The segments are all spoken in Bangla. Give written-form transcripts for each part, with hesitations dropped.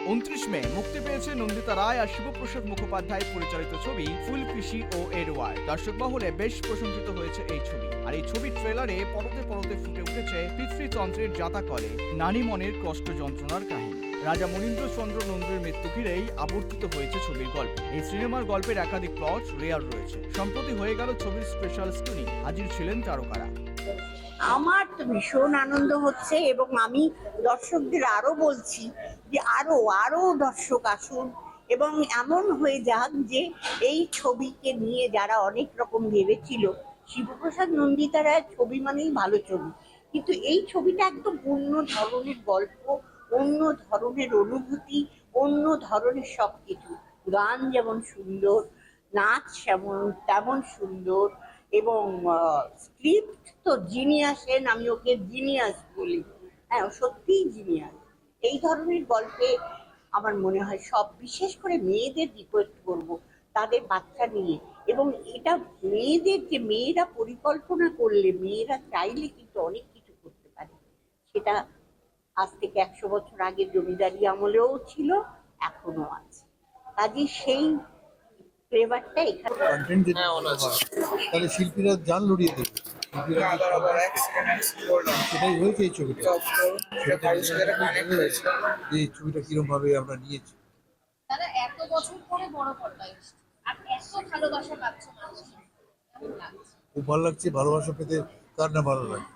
29 মে মুক্তি পেয়েছে নন্দিতা রায় আর শিবপ্রসাদ মুখোপাধ্যায় পরিচালিত ছবি ফুল কৃষি ও এর ওয়ার। দর্শক মহলে বেশ প্রশংসিত হয়েছে এই ছবি। আর এই ছবির ট্রেলারে পরতে পরতে ফুটে উঠেছে পিতৃতন্ত্রের জাতাকলে নারী মনের কষ্ট যন্ত্রণার কাহিনী। রাজা মনীন্দ্র চন্দ্র নন্দীর মৃত্যু ঘিরেই আবর্তিত হয়েছে ছবির গল্প। এই সিনেমার গল্পের একাধিক প্লট লেয়ার রয়েছে। সম্প্রতি হয়ে গেল ছবির স্পেশাল স্ক্রিনিং, হাজির ছিলেন তারকারা। আমার তো ভীষণ আনন্দ হচ্ছে এবং আমি দর্শকদের আরো বলছি যে আরো আরো দর্শক আসুন এবং এমন হয়ে যাক যে এই ছবিকে নিয়ে যারা অনেক রকম ভেবেছিল, শিবপ্রসাদ নন্দিতা রায়ের ছবি মানেই ভালো ছবি, কিন্তু এই ছবিটা একদম অন্য ধরনের গল্প, অন্য ধরনের অনুভূতি, অন্য ধরনের সবকিছু। গান যেমন সুন্দর, নাচ তেমন সুন্দর এবং স্ক্রিপ্ট তো জিনিয়াসেন, আমি ওকে জিনিয়াস বলি। হ্যাঁ, ও সত্যিই জিনিয়াস। এই ধরনের গল্পে আমার মনে হয় সব, বিশেষ করে মেয়েদের রিকোয়েস্ট করবো তাদের বাচ্চা নিয়ে, এবং এটা মেয়েদের, যে মেয়েরা পরিকল্পনা করলে, মেয়েরা চাইলে কিন্তু অনেক কিছু করতে পারে। সেটা আজ থেকে 100 বছর আগে জমিদারি আমলেও ছিল, এখনো আছে। কাজে সেই ফ্লেভারটা এখানে কন্টেন্ট যদি ভালো হয় তাহলে শিল্পীরা জান লড়িয়ে দেবে, শিল্পীরা সেটাই হয়েছে এই ছবিটা। এই ছবিটা কিরকম ভাবে আমরা নিয়েছি। দাদা, এত বছর পরে বড় পর্দায় এসেছে আর এত ভালোবাসা পাচ্ছ মানুষ, কেমন লাগছে? খুব ভালো লাগছে। ভালোবাসা পেতে কার না ভালো লাগে?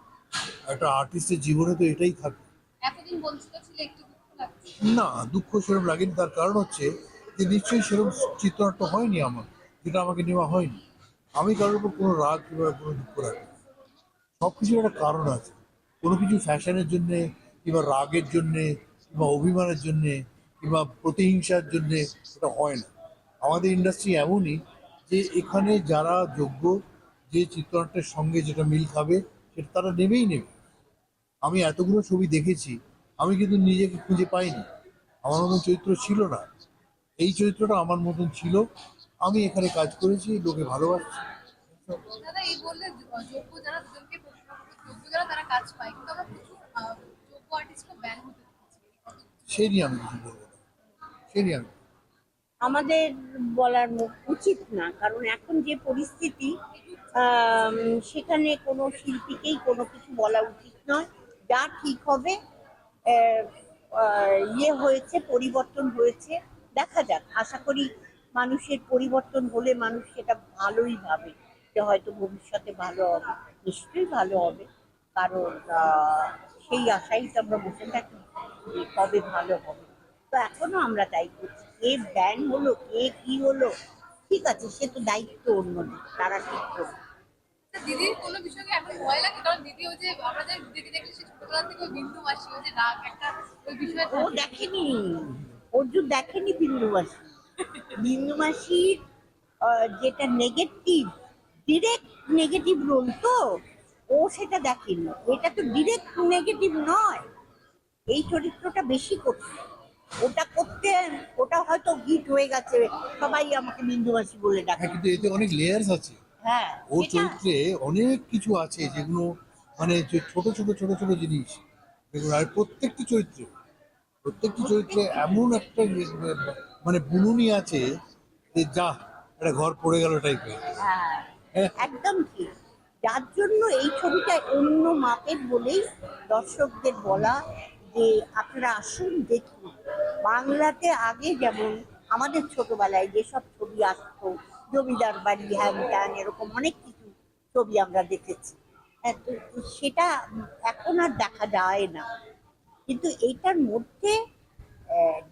একটা আর্টিস্টের জীবনে তো এটাই থাকে। এতদিন বঞ্চিত ছিল, একটু দুঃখ লাগছে? না, দুঃখ সেরকম লাগেনি। তার কারণ হচ্ছে যে নিশ্চয়ই সেরকম চিত্রনাট্য হয়নি আমার, যেটা আমাকে নেওয়া হয়নি। আমি কারোর উপর কোনো রাগ কিংবা কোনো দুঃখ রাখি, সব কিছুর একটা কারণ আছে। কোনো কিছু ফ্যাশনের জন্যে কিংবা রাগের জন্যে কিংবা অভিমানের জন্যে কিংবা প্রতিহিংসার জন্যে এটা হয় না। আমাদের ইন্ডাস্ট্রি এমনই যে এখানে যারা যোগ্য, যে চিত্রনাট্যের সঙ্গে যেটা মিল খাবে সেটা তারা নেবেই নেবে। আমি এতগুলো ছবি দেখেছি, আমি কিন্তু নিজেকে খুঁজে পাইনি। আমার মতন চরিত্র ছিল না, এই চরিত্রটা আমার মতন ছিল। আমি এখানে কাজ করেছি, লোকে ভালোবাসছে। দাদা, এই বললে যোগ্য যারা, দুজনকে প্রশ্ন করবো, যোগ্য যারা তারা কাজ পায়, কিন্তু আমরা প্রচুর যোগ্য আর্টিস্টকে ব্যান হতে দেখেছি। সেই নিয়ে আমি কিছু বলবো না, সেই নিয়ে আমি আমাদের বলার উচিত না, কারণ এখন যে পরিস্থিতি, সেখানে কোনো শিল্পীকেই কোনো কিছু বলা উচিত নয়। যা ঠিক হবে, হয়েছে, পরিবর্তন হয়েছে, দেখা যাক। আশা করি মানুষের পরিবর্তন হলে মানুষ সেটা ভালোই ভাবে, যে হয়তো ভবিষ্যতে ভালো হবে। নিশ্চয়ই ভালো হবে, কারণ সেই আশাই তো আমরা বসে থাকি যে কবে ভালো হবে। তো এখনো আমরা তাই করছি। কে ব্যান হলো, কে কি হলো, ঠিক আছে, সে তো দায়িত্ব অন্যদের, তারা ঠিক করবে। দিদির কোনো বিষয়কে এখন ভয় লাগে? কারণ দিদি, ওই যে আমরা যে দিদি দেখলে সে ছোটবেলা থেকে ওই বিন্দু মাসি, ওই যে রাগ একটা ওই বিষয় ও দেখেনি, অর্জুন দেখেনি বিন্দুমাসি। বিন্দুমাসির যেটা নেগেটিভ, ডিরেক্ট নেগেটিভ রোল, তো ও সেটা দেখেনি। এটা তো ডিরেক্ট নেগেটিভ নয়, এই চরিত্রটা বেশি করছে। ওটা করতে, ওটা হয়তো হিট হয়ে গেছে, সবাই আমাকে বিন্দুমাসি বলে হ্যাঁ, ডাকে। কিন্তু এতে অনেক লেয়ার্স আছে। হ্যাঁ, ওর সেটা চরিত্রে অনেক কিছু আছে যেগুলো মানে যে ছোট ছোট ছোট ছোট জিনিস, যেগুলো আর প্রত্যেকটি চরিত্রে এমন একটা মানে বুননি আছে যে যা একটা ঘর পড়ে গেল টাইপের। হ্যাঁ, হ্যাঁ, একদম ঠিক। যার জন্য এই ছবিটা অন্য মাপের বলেই দর্শকদের বলা যে আপনারা আসুন, দেখুন। বাংলাতে আগে যেমন আমাদের ছোটবেলায় যেসব ছবি আসতো, জমিদার বাড়ি, হ্যান ত্যান, এরকম অনেক কিছু ছবি আমরা দেখেছি। হ্যাঁ, তো সেটা এখন আর দেখা যায় না। কিন্তু এইটার মধ্যে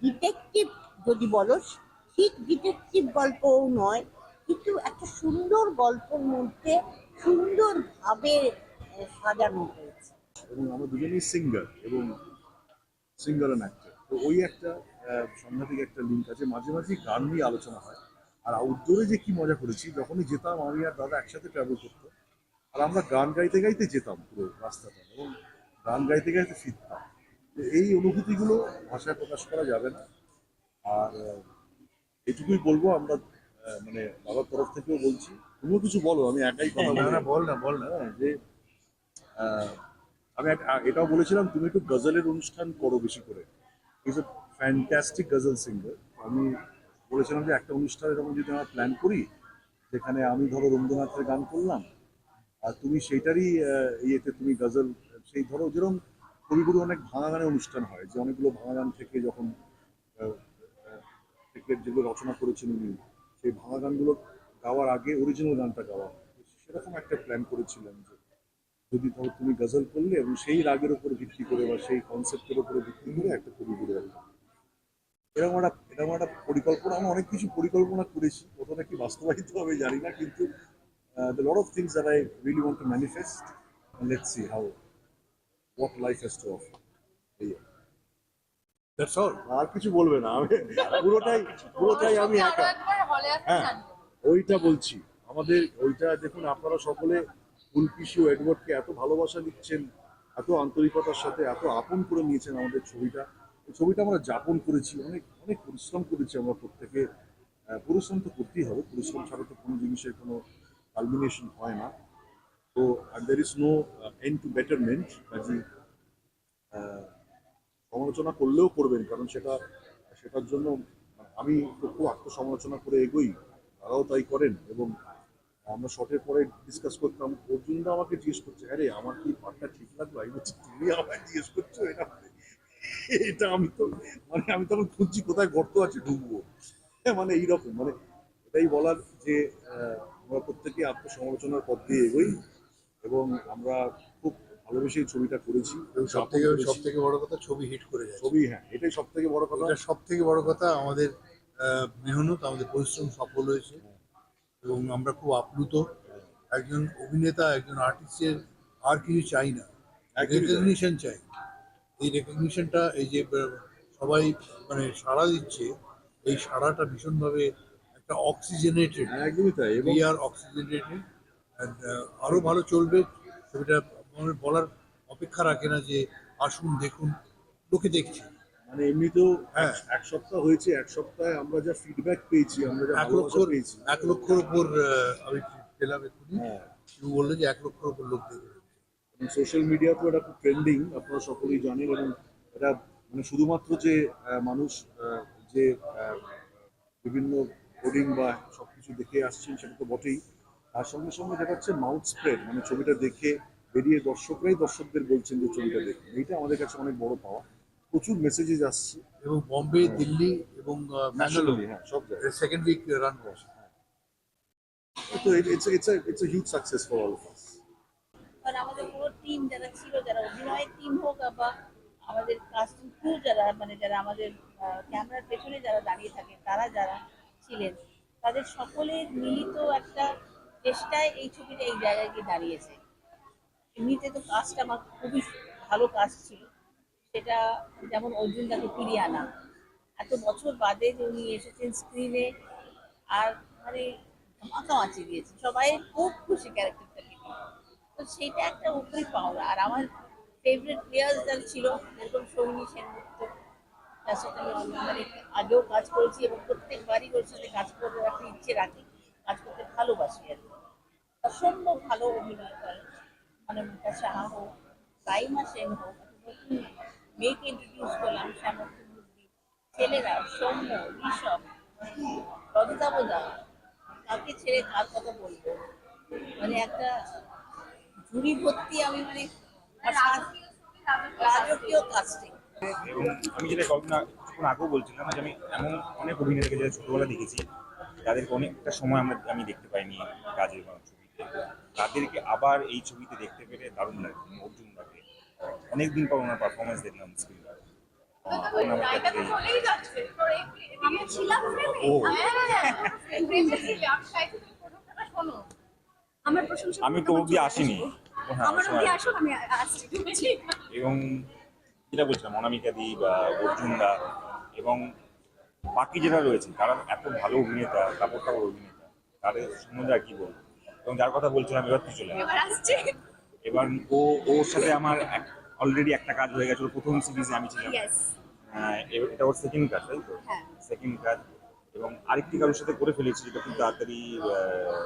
ডিটেকটিভ যদি বলো, ঠিক ডিটেকটিভ গল্পও নয়, কিন্তু একটা সুন্দর গল্পের মধ্যে সুন্দরভাবে সাজানো হয়েছে। এবং আমরা দুজনেই সিঙ্গার এবং সিঙ্গার অ্যান্ড অ্যাক্টর, তো ওই একটা সাংঘাতিক একটা লিঙ্ক আছে। মাঝে মাঝে গান নিয়ে আলোচনা হয়। আর আউটডোরে যে কি মজা করেছি, যখনই যেতাম আমি আর দাদা একসাথে ট্রাভেল করতো, আর আমরা গান গাইতে গাইতে যেতাম পুরো রাস্তাটা, এবং গান গাইতে গাইতে ফিরতাম। তো এই অনুভূতিগুলো ভাষায় প্রকাশ করা যাবে না। আর এটুকুই বলবো, আমরা মানে বাবার তরফ থেকেও বলছি, তুমিও কিছু বলো, আমি একাই কথা না বলবো না, বল না বল না। হ্যাঁ, যে আহ, আমি এটাও বলেছিলাম তুমি একটু গজলের অনুষ্ঠান করো বেশি করে। ফ্যান্টাস্টিক গজল সিঙ্গার। আমি বলেছিলাম যে একটা অনুষ্ঠান এরকম যদি আমরা প্ল্যান করি, যেখানে আমি ধরো রবীন্দ্রনাথের গান করলাম আর তুমি সেইটারই ইয়েতে তুমি গজল, সেই ধরো যেরকম কবিগুরু অনেক ভাঙা গানের অনুষ্ঠান হয়, যে অনেকগুলো ভাঙা গান থেকে যখন আহ, থেকে যেগুলো রচনা করেছেন উনি, সেই ভাঙা গানগুলো গাওয়ার আগে অরিজিনাল গানটা গাওয়া হয়। সেরকম একটা প্ল্যান করেছিলাম যে যদি ধরো তুমি গজল করলে এবং সেই রাগের উপর ভিত্তি করে বা সেই কনসেপ্টের উপরে ভিত্তি করে একটা কবিগুরু গান, এরকম একটা পরিকল্পনা, আমরা অনেক কিছু পরিকল্পনা করেছি, কতটা কি বাস্তবায়িত হবে জানি না, কিন্তু the lot of things that I really want to manifest, and let's see how what life has to offer. এই আর। That's all. আর কিছু বলবে না, আমি পুরোটাই আমি আরো একা। একবার হলে আসতে হ্যাঁ, জানবো। ওইটা বলছি, আমাদের ওইটা দেখুন, আপনারা সকলে ফুলপিসি ও এডওয়ার্ডকে এত ভালোবাসা দিচ্ছেন, এত আন্তরিকতার সাথে এত আপন করে নিয়েছেন আমাদের ছবিটা। এই ছবিটা আমরা যাপন করেছি, অনেক অনেক পরিশ্রম করেছি আমরা প্রত্যেকে। পরিশ্রম তো করতেই হবে, পরিশ্রম ছাড়া তো কোনো জিনিসের কোনো কালমিনেশন হয় না। তো there is no end to betterment. কাজে সমালোচনা করলেও করবেন, কারণ সেটার জন্য আমি তো খুব আত্মসমালোচনা করে এগোই, তারাও তাই করেন। এবং আমরা শটের পরে ডিসকাস করতাম, অর্জুনদা আমাকে জিজ্ঞেস করছে, আরে আমার কি পার্টটা ঠিক লাগলো, আমি বলছি তুমি আমায় জিজ্ঞেস করছো এটা? এটা আমি তখন খুঁজছি কোথায় গর্ত আছে ঢুকবো, মানে এইরকম, মানে এটাই বলার যে আমরা প্রত্যেকে আত্মসমালোচনার পথ দিয়ে এগোই এবং আমরা খুব ভালোবেসে এই ছবিটা করেছি। এবং সব থেকে বড় কথা, ছবি হিট করে যায়। ছবি, হ্যাঁ, এটাই সব থেকে বড় কথা। এটা সব থেকে বড় কথা, আমাদের মেহনত, আমাদের পরিশ্রম সফল হয়েছে এবং আমরা খুব আপ্লুত। একজন অভিনেতা, একজন আর্টিস্টের আর কিছু চাই না, একদমই তাই। রেকগনিশন চাই। এই রেকগনিশনটা, এই যে সবাই মানে সাড়া দিচ্ছে, এই সাড়াটা ভীষণভাবে একটা অক্সিজেনেটেড। একদমই তাই। এবং উই আর অক্সিজেনেটেড, আরো ভালো চলবে ছবিটা। মানে বলার অপেক্ষা রাখে না যে আসুন দেখুন, লোকে দেখছে। মানে এমনিতেও হ্যাঁ। এক সপ্তাহ হয়েছে, এক সপ্তাহে আমরা যা ফিডব্যাক পেয়েছি, আমরা যা ভালোবাসা পেয়েছি, 1 লক্ষর উপর আমি পেলাম এক্ষুনি। হ্যাঁ, কেউ বললো যে 1 লক্ষর উপর লোক দেখবে। সোশ্যাল মিডিয়াতেও এটা খুব ট্রেন্ডিং, আপনারা সকলেই জানেন। এবং এটা মানে শুধুমাত্র যে মানুষ যে বিভিন্ন কোডিং বা সবকিছু দেখে আসছেন সেটা তো বটেই, তার সঙ্গে সঙ্গে যেটা হচ্ছে মাউথ স্প্রেড, মানে ছবিটা দেখে বেরিয়ে দর্শকদের বলছেন যে ছবিটা দেখুন, এইটা আমাদের কাছে অনেক বড় পাওয়া। প্রচুর মেসেজেস আসছে এবং বম্বে, দিল্লি এবং ব্যাঙ্গালোর ন্যাশনালি, হ্যাঁ, সব জায়গায়। সেকেন্ড উইক রান করছে। তো it's a huge success for all of us. কারণ আমাদের পুরো টিম যারা ছিল, যারা অভিনয়ের টিম হোক বা আমাদের কাস্টিং ক্রু যারা, মানে যারা আমাদের ক্যামেরার পেছনে যারা দাঁড়িয়ে থাকে, তারা যারা ছিলেন, তাদের সকলের মিলিত একটা চেষ্টায় এই ছবিটা এই জায়গায় গিয়ে দাঁড়িয়েছে। এমনিতে তো কাজটা আমার খুবই ভালো কাজ ছিল, সেটা যেমন অর্জুন তাকে ফিরিয়ে আনা, এত বছর বাদে যে উনি এসেছেন স্ক্রিনে, আর মানে মাখামাখি দিয়েছে, সবাই খুব খুশি ক্যারেক্টারটাকে নিয়ে। তো সেইটা একটা উপরে পাওয়া। আর আমার ফেভারিট প্লেয়ার যারা ছিল, যেরকম সৌমি সেনগুপ্ত, তার সাথে আমি মানে আগেও কাজ করেছি এবং প্রত্যেকবারই ওর সাথে কাজ করার একটা ইচ্ছে রাখি, কাজ করতে ভালোবাসি আর কি। অসম্ভব ভালো অভিনয় করে, মানে মুক্তা সাহা হোক, রাইমা সেন হোক, নতুন মেয়েকে ইন্ট্রোডিউস করলাম শ্যামল মুদ্রি, ছেলেরা সৌম্য, ঋষভ, রজতাবদা, কাকে ছেড়ে কার কথা বলবো, মানে একটা ঝুড়ি ভর্তি। আমি মানে রাজকীয় কাস্টিং। এবং আমি যেটা কিছুক্ষণ আগেও বলছিলাম যে আমি এমন অনেক অভিনেতাকে যারা ছোটবেলা দেখেছি, তাদেরকে অনেকটা সময় আমি দেখতে পাইনি কাজের বা ছবিতে, তাদেরকে আবার এই ছবিতে দেখতে পেরে দারুণ লাগে। অর্জুন দাকে অনেকদিন পর ওনার পারফরমেন্স দেখলাম স্ক্রিনে। আমি ছিলাম ফ্রেমে। ও। হ্যাঁ, ফ্রেমে ছিলাম। আমি চাইছি তুমি প্রশংসাটা শোনো। আমার প্রশংসা আমি তো অবধি আসিনি। হ্যাঁ, আমার অবধি আসো, আমি আসছি। এবং যেটা বলছিলাম অনামিকা দি বা অর্জুন দা এবং বাকি যারা রয়েছে, তারা এত ভালো অভিনেতা, কাপড় অভিনেতা, তাদের সম্বন্ধে আর কি বলবো। এবং যার কথা বলছিলাম এবার তুই চলে এবার আসছে। এবার ওর সাথে আমার অলরেডি একটা কাজ হয়ে গেছে, ওর প্রথম সিরিজে আমি ছিলাম। ইয়েস। এটা ওর সেকেন্ড কাজ, তাই তো? হ্যাঁ। সেকেন্ড কাজ। এবং আরেকটি কারোর সাথে করে ফেলেছি, যেটা খুব তাড়াতাড়ি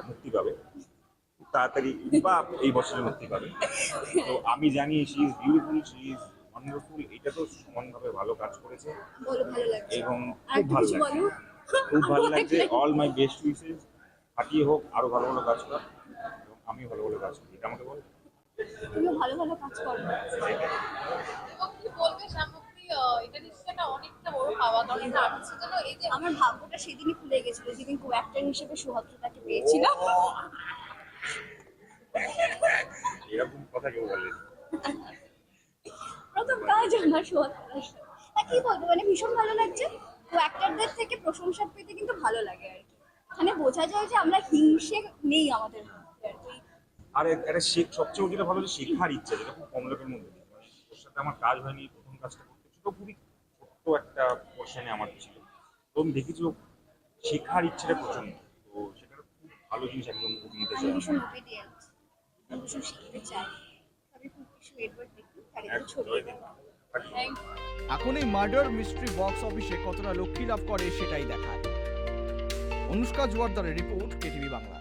মুক্তি পাবে, খুব তাড়াতাড়ি বা এই বছরে মুক্তি পাবে। তো আমি জানি she is beautiful, she is wonderful, এটা তো সমানভাবে ভালো কাজ করেছে বলো ভালো লাগছে এবং আর খুব ভালো কিছু লাগছে, বলো খুব ভালো লাগছে। অল মাই বেস্ট উইসেস, ফাটিয়ে হোক, আরো ভালো ভালো কাজ কর এবং আমিও ভালো ভালো কাজ করি, এটা আমাকে বল। তুমিও ভালো ভালো কাজ করো। এবং কি বলবে সামগ্রী, এটা নিশ্চয়ই একটা অনেকটা বড় পাওয়া, কারণ একটা আর্টিস্টের জন্য এই যে আমার ভাগ্যটা সেদিনই খুলে গেছিল যেদিন কো অ্যাক্টর হিসেবে সুহাদ্রতাকে পেয়েছিলাম। এরকম কথা কেউ বলে প্রথম কাজ আমার সুহাদ্রতার সাথে। কি বলবো, মানে ভীষণ ভালো লাগছে। কো অ্যাক্টরদের থেকে প্রশংসা পেতে কিন্তু ভালো লাগে আর কি। মানে বোঝা যায় যে আমরা হিংসে নেই আমাদের মধ্যে আর কি। আর একটা সবচেয়ে যেটা ভালো যে শেখার ইচ্ছা, যেটা খুব কম লোকের মধ্যে নেই। মানে ওর সাথে আমার কাজ হয়নি, প্রথম কাজটা করতে ছিল, খুবই ছোট্ট একটা পোর্শনে আমার ছিল, তো আমি দেখেছি ও শেখার ইচ্ছেটা প্রচন্ড, তো সেটা একটা খুব ভালো জিনিস একজন অভিনেতা আমি হিসেবে। ভীষণ ওবিডিয়েন্ট, আমি ভীষণ শিখতে চাই। আমি খুব কিছু এডওয়ার্ড দেখি চারিদিকে ছড়িয়ে দেবো। থ্যাংক এখন এই মার্ডার মিস্ট্রি বক্স অফিসে কতটা লক্ষ্মী লাভ করে সেটাই দেখার। অনুষ্কা জোয়ারদারের রিপোর্ট, কেটিভি বাংলা।